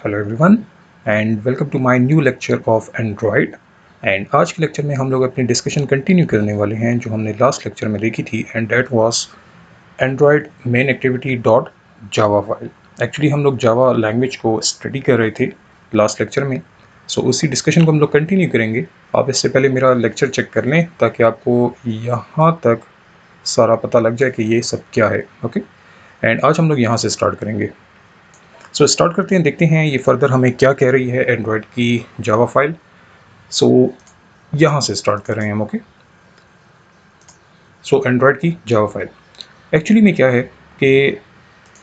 Hello everyone and welcome to my new lecture of android. And आज के lecture में हम लोग अपनी डिस्कशन कंटिन्यू करने वाले हैं जो हमने लास्ट लेक्चर में देखी थी, and that was Android main activity dot Java file. Actually हम लोग जावा लैंग्वेज को स्टडी कर रहे थे लास्ट लेक्चर में, सो उसी डिस्कशन को हम लोग कंटिन्यू करेंगे। आप इससे पहले मेरा लेक्चर चेक कर लें ताकि आपको यहाँ तक सारा पता लग जाए कि ये सब क्या है। ओके, एंड आज हम लोग यहाँ से स्टार्ट करेंगे। सो स्टार्ट करते हैं, देखते हैं ये फर्दर हमें क्या कह रही है एंड्रॉयड की जावा फाइल। सो यहाँ से स्टार्ट कर रहे हैं हम। ओके, सो एंड्रॉयड की जावा फाइल एक्चुअली में क्या है कि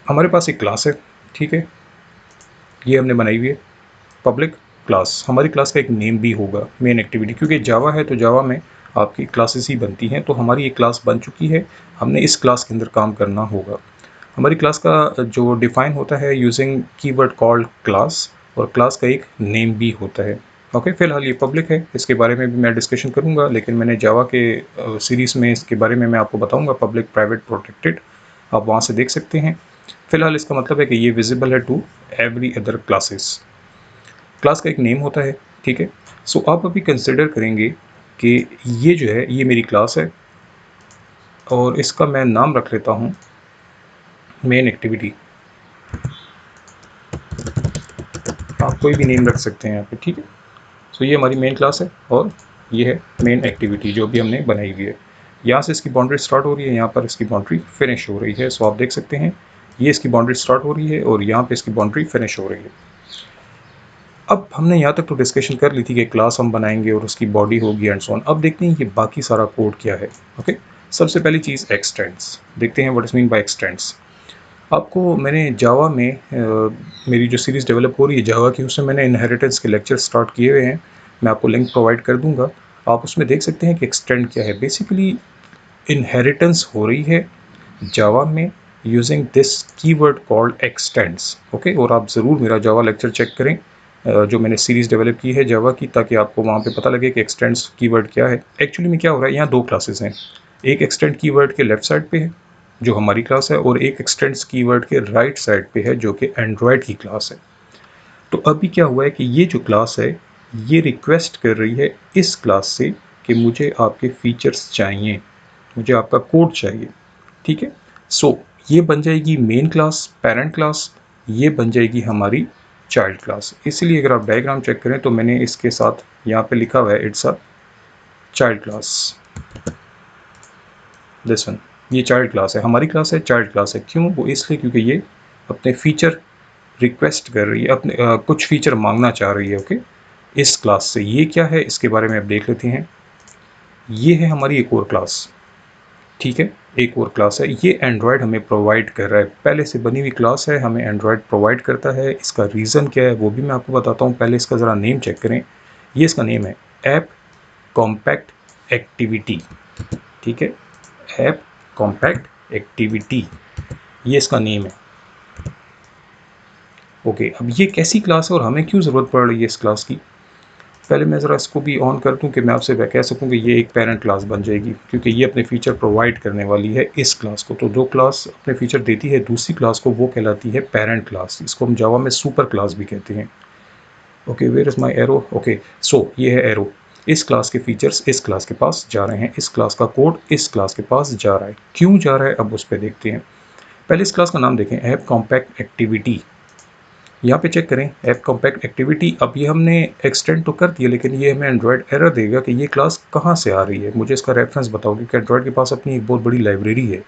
हमारे पास एक क्लास है, ठीक है, ये हमने बनाई हुई है पब्लिक क्लास। हमारी क्लास का एक नेम भी होगा मेन एक्टिविटी, क्योंकि जावा है तो जावा में आपकी क्लासेस ही बनती हैं। तो हमारी एक क्लास बन चुकी है, हमने इस क्लास के अंदर काम करना होगा। हमारी क्लास का जो डिफाइन होता है यूजिंग कीवर्ड कॉल्ड क्लास, और क्लास का एक नेम भी होता है। ओके, फिलहाल ये पब्लिक है, इसके बारे में भी मैं डिस्कशन करूंगा, लेकिन मैंने जावा के सीरीज़ में इसके बारे में मैं आपको बताऊंगा पब्लिक प्राइवेट प्रोटेक्टेड, आप वहाँ से देख सकते हैं। फिलहाल इसका मतलब है कि ये विजिबल है to every other classes. Class का एक नेम होता है, ठीक है। सो आप अभी कंसिडर करेंगे कि ये जो है ये मेरी क्लास है और इसका मैं नाम रख लेता हूँ मेन एक्टिविटी। आप कोई भी नेम रख सकते हैं यहाँ पे, ठीक है। सो ये हमारी मेन क्लास है और ये है मेन एक्टिविटी जो भी हमने बनाई हुई है। यहाँ से इसकी बाउंड्री स्टार्ट हो रही है, यहाँ पर इसकी बाउंड्री फिनिश हो रही है। सो आप देख सकते हैं ये इसकी बाउंड्री स्टार्ट हो रही है और यहाँ पे इसकी बाउंड्री फिनिश हो रही है। अब हमने यहाँ तक तो डिस्कशन कर ली थी कि क्लास हम बनाएंगे और उसकी बॉडी होगी एंड सो ऑन। अब देखते हैं ये बाकी सारा कोड क्या है। ओके, सबसे पहली चीज़ एक्सटेंड्स, देखते हैं what is mean by x tends. आपको मैंने जावा में मेरी जो सीरीज़ डेवलप हो रही है जावा की, उसमें मैंने इनहेरिटेंस के लेक्चर स्टार्ट किए हुए हैं, मैं आपको लिंक प्रोवाइड कर दूंगा। आप उसमें देख सकते हैं कि एक्सटेंड क्या है। बेसिकली इनहेरिटेंस हो रही है जावा में using this keyword called x tends. Okay, और आप ज़रूर मेरा जावा लेक्चर चेक करें जो मैंने सीरीज़ डेवलप की है जावा की, ताकि आपको वहाँ पे पता लगे कि एक्सटेंड्स कीवर्ड क्या है। एक्चुअली में क्या हो रहा है, यहाँ दो क्लासेस हैं, एक एक्सटेंड कीवर्ड के लेफ्ट साइड पे है जो हमारी क्लास है, और एक एक्सटेंड्स कीवर्ड के राइट साइड पे है जो कि एंड्रॉयड की क्लास है। तो अभी क्या हुआ है कि ये जो क्लास है ये रिक्वेस्ट कर रही है इस क्लास से कि मुझे आपके फीचर्स चाहिए, मुझे आपका कोड चाहिए, ठीक है। सो ये बन जाएगी मेन क्लास, पेरेंट क्लास, ये बन जाएगी हमारी चाइल्ड क्लास। इसलिए अगर आप डायग्राम चेक करें तो मैंने इसके साथ यहाँ पे लिखा हुआ है it's a child class, this one. ये चाइल्ड क्लास है, हमारी क्लास है, चाइल्ड क्लास है। क्यों? वो इसलिए क्योंकि ये अपने फीचर रिक्वेस्ट कर रही है, अपने कुछ फीचर मांगना चाह रही है। ओके, इस क्लास से। ये क्या है इसके बारे में अब देख लेते हैं। ये है हमारी एक और क्लास, ठीक है, एक और क्लास है। ये एंड्रॉयड हमें प्रोवाइड कर रहा है, पहले से बनी हुई क्लास है, हमें एंड्रॉयड प्रोवाइड करता है। इसका रीज़न क्या है वो भी मैं आपको बताता हूँ, पहले इसका ज़रा नेम चेक करें। ये इसका नेम है ऐप कॉम्पैक्ट एक्टिविटी, ठीक है, ऐप कॉम्पैक्ट एक्टिविटी, ये इसका नेम है। ओके, अब ये कैसी क्लास है और हमें क्यों ज़रूरत पड़ रही है इस क्लास की। पहले मैं ज़रा इसको भी ऑन कर दूं कि मैं आपसे कह सकूं कि ये एक पेरेंट क्लास बन जाएगी, क्योंकि ये अपने फीचर प्रोवाइड करने वाली है इस क्लास को। तो जो क्लास अपने फीचर देती है दूसरी क्लास को वो कहलाती है पेरेंट क्लास। इसको हम जावा में सुपर क्लास भी कहते हैं। Okay, where is my arrow. Okay, so ये है एरो। इस क्लास के फीचर्स इस क्लास के पास जा रहे हैं, इस क्लास का कोड इस क्लास के पास जा रहा है। क्यों जा रहा है अब उस पर देखते हैं। पहले इस क्लास का नाम देखें, ऐप कॉम्पैक्ट एक्टिविटी। यहाँ पे चेक करें ऐप कॉम्पैक्ट एक्टिविटी। अब ये हमने एक्सटेंड तो कर दिया, लेकिन ये हमें एंड्रॉयड एरर देगा कि ये क्लास कहाँ से आ रही है, मुझे इसका रेफरेंस बताओ, क्योंकि एंड्रॉयड के पास अपनी एक बहुत बड़ी लाइब्रेरी है।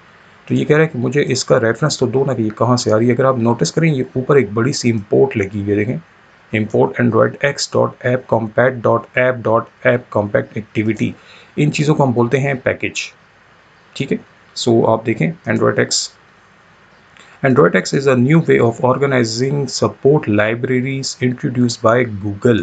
तो ये कह रहा है कि मुझे इसका रेफरेंस तो दो ना कि ये कहाँ से आ रही है। अगर आप नोटिस करें ये ऊपर एक बड़ी सी इम्पोर्ट लगी हुई है, देखें, import Android X dot app compact dot app dot app compact activity. इन चीज़ों को हम बोलते हैं पैकेज, ठीक है। सो आप देखें Android x, Android X is a new way of organizing support libraries introduced by Google,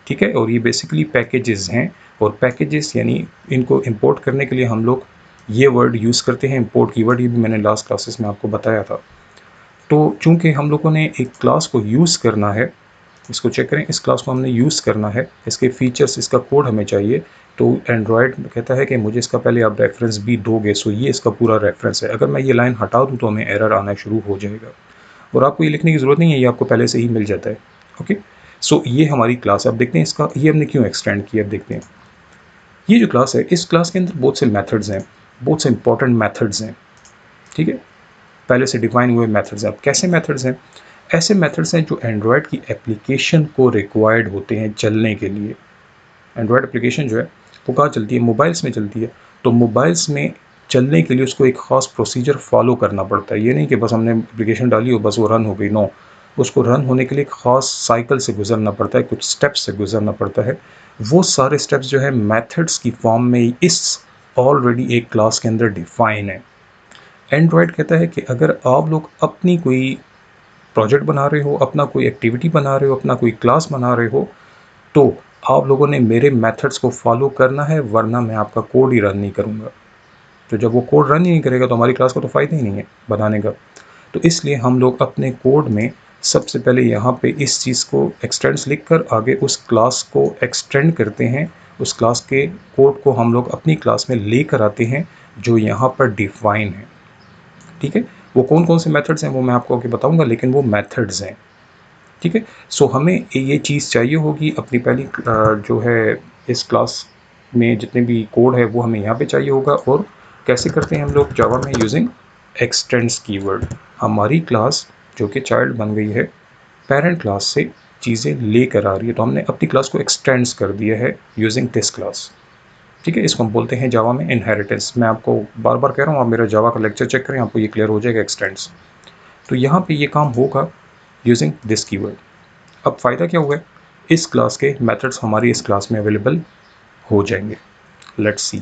ठीक है। और ये बेसिकली पैकेजेस हैं, और पैकेजेस यानी इनको इंपोर्ट करने के लिए हम लोग ये वर्ड यूज़ करते हैं, इंपोर्ट कीवर्ड। ये भी मैंने लास्ट क्लासेस में आपको बताया था। तो चूंकि हम लोगों ने एक क्लास को यूज़ करना है, इसको चेक करें, इस क्लास को हमने यूज़ करना है, इसके फीचर्स इसका कोड हमें चाहिए। तो एंड्रॉयड कहता है कि मुझे इसका पहले आप रेफरेंस भी दोगे। सो ये इसका पूरा रेफरेंस है। अगर मैं ये लाइन हटा दूं तो हमें एरर आना शुरू हो जाएगा, और आपको ये लिखने की ज़रूरत नहीं है, ये आपको पहले से ही मिल जाता है। ओके, सो ये हमारी क्लास है। अब देखते हैं इसका ये हमने क्यों एक्सटेंड किया। अब देखते हैं ये जो क्लास है, इस क्लास के अंदर बहुत से मेथड्स हैं, बहुत से इंपॉर्टेंट मेथड्स हैं, ठीक है, पहले से डिफाइन हुए मेथड्स हैं। अब कैसे मेथड्स हैं? ऐसे मेथड्स हैं जो एंड्रॉयड की एप्लीकेशन को रिक्वायर्ड होते हैं चलने के लिए। एंड्रॉयड एप्लीकेशन जो है वो कहाँ चलती है? मोबाइल्स में चलती है। तो मोबाइल्स में चलने के लिए उसको एक ख़ास प्रोसीजर फॉलो करना पड़ता है। ये नहीं कि बस हमने एप्लीकेशन डाली और बस वो रन हो गई, नो। उसको रन होने के लिए एक ख़ास साइकिल से गुजरना पड़ता है, कुछ स्टेप्स से गुजरना पड़ता है। वो सारे स्टेप्स जो है मेथड्स की फॉर्म में इस ऑलरेडी एक क्लास के अंदर डिफाइन है। एंड्रॉयड कहता है कि अगर आप लोग अपनी कोई प्रोजेक्ट बना रहे हो, अपना कोई एक्टिविटी बना रहे हो, अपना कोई क्लास बना रहे हो, तो आप लोगों ने मेरे मेथड्स को फॉलो करना है, वरना मैं आपका कोड ही रन नहीं करूँगा। तो जब वो कोड रन ही नहीं करेगा तो हमारी क्लास को तो फ़ायदा ही नहीं है बनाने का। तो इसलिए हम लोग अपने कोड में सबसे पहले यहाँ पे इस चीज़ को एक्सटेंड्स लिख कर आगे उस क्लास को एक्सटेंड करते हैं। उस क्लास के कोड को हम लोग अपनी क्लास में लेकर आते हैं जो यहाँ पर डिफाइन है, ठीक है। वो कौन कौन से मेथड्स हैं वो मैं आपको आगे बताऊँगा, लेकिन वो मेथड्स हैं, ठीक है। सो हमें ये चीज़ चाहिए होगी अपनी पहली जो है इस क्लास में जितने भी कोड है वो हमें यहाँ पे चाहिए होगा। और कैसे करते हैं हम लोग जावा में? Using x tends keyword. हमारी क्लास जो कि चाइल्ड बन गई है, पेरेंट क्लास से चीज़ें लेकर आ रही है, तो हमने अपनी क्लास को एक्सटेंड्स कर दिया है यूजिंग दिस क्लास, ठीक है। इसको हम बोलते हैं जावा में इनहेरिटेंस। मैं आपको बार बार कह रहा हूँ, आप मेरा जावा का लेक्चर चेक करें, आपको ये क्लियर हो जाएगा एक्सटेंड्स। तो यहाँ पे ये काम होगा यूजिंग दिस कीवर्ड। अब फ़ायदा क्या हुआ है? इस क्लास के मेथड्स हमारी इस क्लास में अवेलेबल हो जाएंगे। Let's see.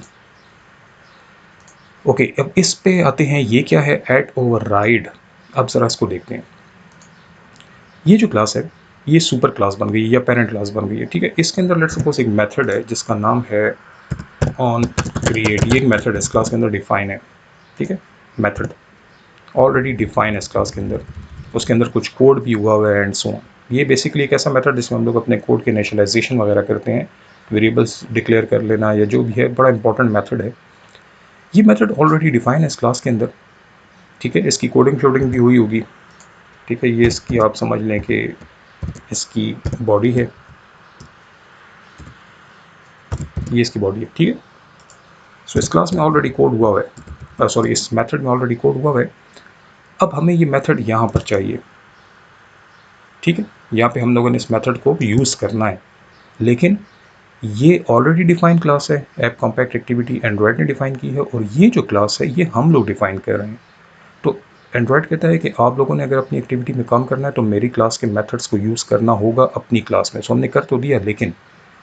ओके, अब इस पे आते हैं, ये क्या है? Add override. अब ज़रा इसको देखते हैं। ये जो क्लास है ये सुपर क्लास बन गई है या पेरेंट क्लास बन गई है, ठीक है। इसके अंदर लेट्स सपोज एक मेथड है जिसका नाम है ऑन क्रिएट। ये एक मेथड है इस क्लास के अंदर डिफाइन है, ठीक है। मेथड ऑलरेडी डिफाइन है इस क्लास के अंदर, उसके अंदर कुछ कोड भी हुआ हुआ है एंड सो ऑन। ये बेसिकली एक ऐसा मेथड जिसमें हम लोग अपने कोड के इनिशियलाइजेशन वगैरह करते हैं, वेरिएबल्स डिक्लेयर कर लेना या जो भी है, बड़ा इंपॉर्टेंट मेथड है। ये मेथड ऑलरेडी डिफाइन है इस क्लास के अंदर, ठीक है। इसकी कोडिंग शोडिंग भी हुई होगी, ठीक है। ये इसकी आप समझ लें कि इसकी बॉडी है, ये इसकी बॉडी है, ठीक है। सो इस क्लास में ऑलरेडी कोड हुआ है, सॉरी इस मेथड में ऑलरेडी कोड हुआ है। अब हमें ये मेथड यहाँ पर चाहिए, ठीक है। यहाँ पे हम लोगों ने इस मेथड को यूज़ करना है, लेकिन ये ऑलरेडी डिफाइन क्लास है। ऐप कॉम्पैक्ट एक्टिविटी एंड्रॉयड ने डिफाइन की है और ये जो क्लास है ये हम लोग डिफाइन कर रहे हैं। तो एंड्रॉयड कहता है कि आप लोगों ने अगर अपनी एक्टिविटी में काम करना है तो मेरी क्लास के मेथड्स को यूज़ करना होगा अपनी क्लास में। सो हमने कर तो दिया, लेकिन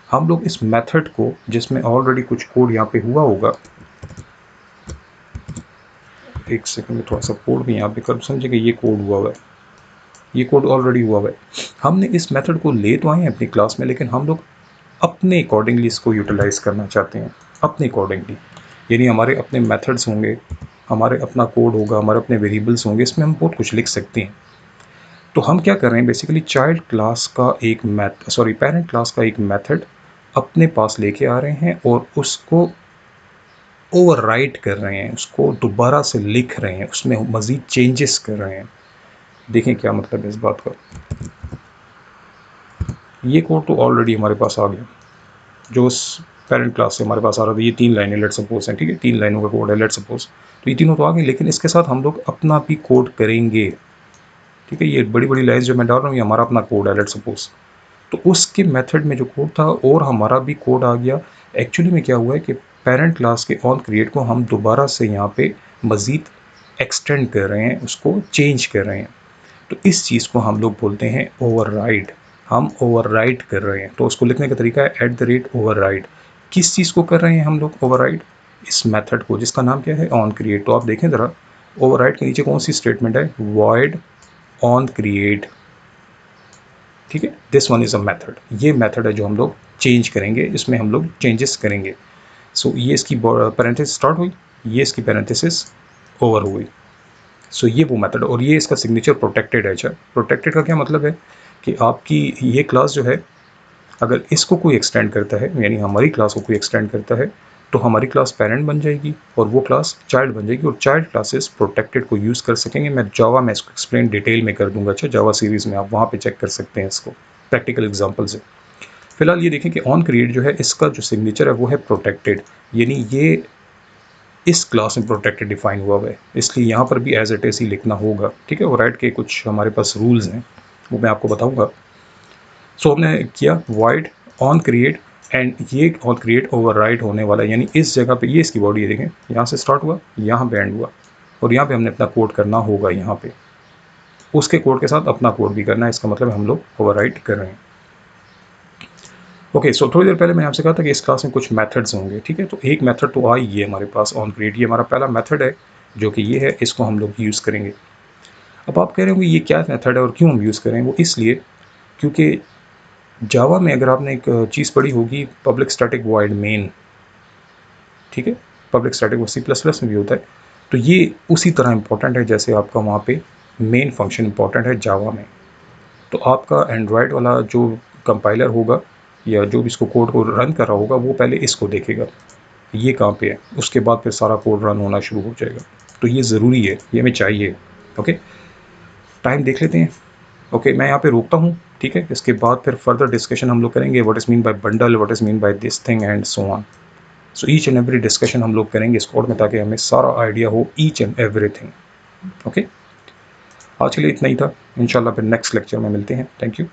हम लोग इस मेथड को जिसमें ऑलरेडी कुछ कोड यहाँ पे हुआ होगा, एक सेकंड में थोड़ा सा कोड भी यहाँ पे कर समझे कि ये कोड हुआ हुआ है, ये कोड ऑलरेडी हुआ हुआ है। हमने इस मेथड को ले तो आए हैं अपनी क्लास में, लेकिन हम लोग अपने अकॉर्डिंगली इसको यूटिलाइज करना चाहते हैं, अपने अकॉर्डिंगली। यानी हमारे अपने मेथड्स होंगे, हमारे अपना कोड होगा, हमारे अपने वेरिएबल्स होंगे, इसमें हम बहुत कुछ लिख सकते हैं। तो हम क्या कर रहे हैं बेसिकली, चाइल्ड क्लास का एक पेरेंट क्लास का एक मेथड अपने पास लेके आ रहे हैं और उसको ओवरराइट कर रहे हैं, उसको दोबारा से लिख रहे हैं, उसमें मज़ीद चेंजेस कर रहे हैं। देखें क्या मतलब है इस बात का। ये कोड तो ऑलरेडी हमारे पास आ गया, जो उस पेरेंट क्लास से हमारे पास आ रहा था। ये 3 लाइनें लेट सपोज हैं, ठीक है, 3 लाइनों का कोड है लेट सपोज। तो ये तीनों तो आ गए, लेकिन इसके साथ हम लोग अपना भी कोड करेंगे, ठीक है। ये बड़ी बड़ी लाइन्स जो मैं डाल रहा हूँ ये हमारा अपना कोड है लेट सपोज। तो उसके मेथड में जो कोड था और हमारा भी कोड आ गया। एक्चुअली में क्या हुआ है कि पेरेंट क्लास के ऑन क्रिएट को हम दोबारा से यहाँ पे मज़ीद एक्सटेंड कर रहे हैं, उसको चेंज कर रहे हैं। तो इस चीज़ को हम लोग बोलते हैं ओवरराइड। हम ओवरराइड कर रहे हैं, तो उसको लिखने का तरीका है @ओवरराइड। किस चीज़ को कर रहे हैं हम लोग ओवरराइड? इस मेथड को जिसका नाम क्या है ऑन क्रिएट। तो आप देखें ज़रा ओवरराइड के नीचे कौन सी स्टेटमेंट है? वॉइड ऑन क्रिएट, ठीक है। This one is a method. ये मेथड है जो हम लोग चेंज करेंगे, इसमें हम लोग चेंजेस करेंगे। सो ये इसकी पैरेंथेसिस स्टार्ट हुई, ये इसकी पैरेंथेसिस ओवर हुई। सो ये वो मेथड, और ये इसका सिग्नेचर प्रोटेक्टेड है। अच्छा, प्रोटेक्टेड का क्या मतलब है कि आपकी ये क्लास जो है अगर इसको कोई एक्सटेंड करता है, यानी हमारी क्लास को कोई एक्सटेंड करता है, तो हमारी क्लास पेरेंट बन जाएगी और वो क्लास चाइल्ड बन जाएगी, और चाइल्ड क्लासेस प्रोटेक्टेड को यूज़ कर सकेंगे। मैं जावा में इसको एक्सप्लेन डिटेल में कर दूंगा। अच्छा, जावा सीरीज़ में आप वहाँ पे चेक कर सकते हैं इसको, प्रैक्टिकल एग्जांपल से। फिलहाल ये देखें कि ऑन क्रिएट जो है इसका जो सिग्नेचर है वो है प्रोटेक्टेड, यानी ये इस क्लास में प्रोटेक्टेड डिफाइन हुआ है, इसलिए यहाँ पर भी एज इट इज ही लिखना होगा। ठीक है, ओवरराइड के कुछ हमारे पास रूल्स हैं वो मैं आपको बताऊंगा। सो हमने किया वाइड ऑन क्रिएट, एंड ये ऑन क्रिएट ओवरराइड होने वाला है, यानी इस जगह पे ये इसकी बॉडी देखें, यहाँ से स्टार्ट हुआ, यहाँ पे एंड हुआ, और यहाँ पे हमने अपना कोड करना होगा, यहाँ पे उसके कोड के साथ अपना कोड भी करना है। इसका मतलब हम लोग ओवरराइड कर रहे हैं। ओके, सो थोड़ी देर पहले मैंने आपसे कहा था कि इस क्लास में कुछ मेथड्स होंगे। ठीक है, तो एक मेथड तो आई ये हमारे पास ऑन क्रिएट, ये हमारा पहला मेथड है जो कि ये है, इसको हम लोग यूज़ करेंगे। अब आप कह रहे होंगे ये क्या मेथड है और क्यों हम यूज़ करें, वो इसलिए क्योंकि जावा में अगर आपने एक चीज़ पढ़ी होगी पब्लिक स्टैटिक वॉइड मेन, ठीक है, पब्लिक स्टैटिक वो C++ में भी होता है, तो ये उसी तरह इंपॉर्टेंट है जैसे आपका वहाँ पे मेन फंक्शन इंपॉर्टेंट है जावा में। तो आपका एंड्रॉयड वाला जो कंपाइलर होगा या जो भी इसको कोड को रन कर रहा होगा वो पहले इसको देखेगा ये कहाँ पे है, उसके बाद फिर सारा कोड रन होना शुरू हो जाएगा। तो ये ज़रूरी है, ये हमें चाहिए। ओके, टाइम देख लेते हैं। ओके, मैं यहाँ पे रोकता हूँ। ठीक है, इसके बाद फिर फर्दर डिस्कशन हम लोग करेंगे, what is mean by bundle, what is mean by this thing and so on. So each and every discussion हम लोग करेंगे इस कोड में, ताकि हमें सारा आइडिया हो ईच एंड एवरीथिंग। ओके, आज के लिए इतना ही था। इंशाल्लाह फिर नेक्स्ट लेक्चर में मिलते हैं। Thank you.